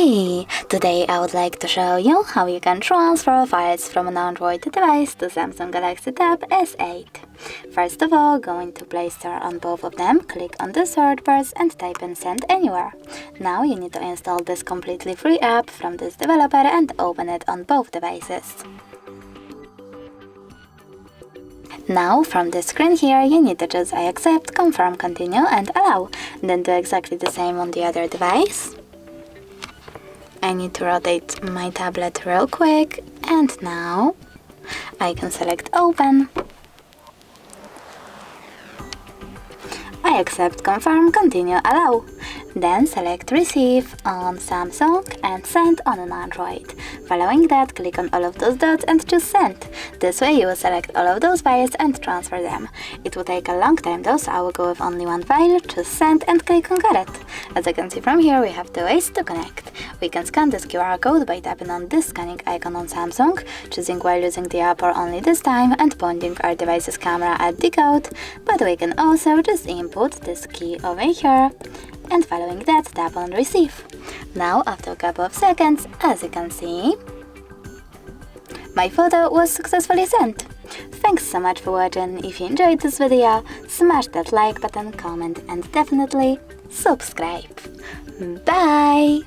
Hey! Today I would like to show you how you can transfer files from an Android device to Samsung Galaxy Tab S8. First of all, go into Play Store on both of them, click on the search bars and type in Send Anywhere. Now you need to install this completely free app from this developer and open it on both devices. Now, from this screen here, you need to choose I accept, confirm, continue and allow. Then do exactly the same on the other device. I need to rotate my tablet real quick, and now I can select open. I accept, confirm, continue, allow. Then select receive on Samsung and send on an Android. Following that, click on all of those dots and choose send. This way you will select all of those files and transfer them. It will take a long time though, so I will go with only one file, choose send and click on get it. As you can see from here, we have two ways to connect. We can scan this QR code by tapping on this scanning icon on Samsung, choosing while using the app or only this time and pointing our device's camera at the code, but we can also just input this key over here and following that tap on receive. Now after a couple of seconds, as you can see, my photo was successfully sent. Thanks so much for watching. If you enjoyed this video, smash that like button, comment and definitely subscribe. Bye!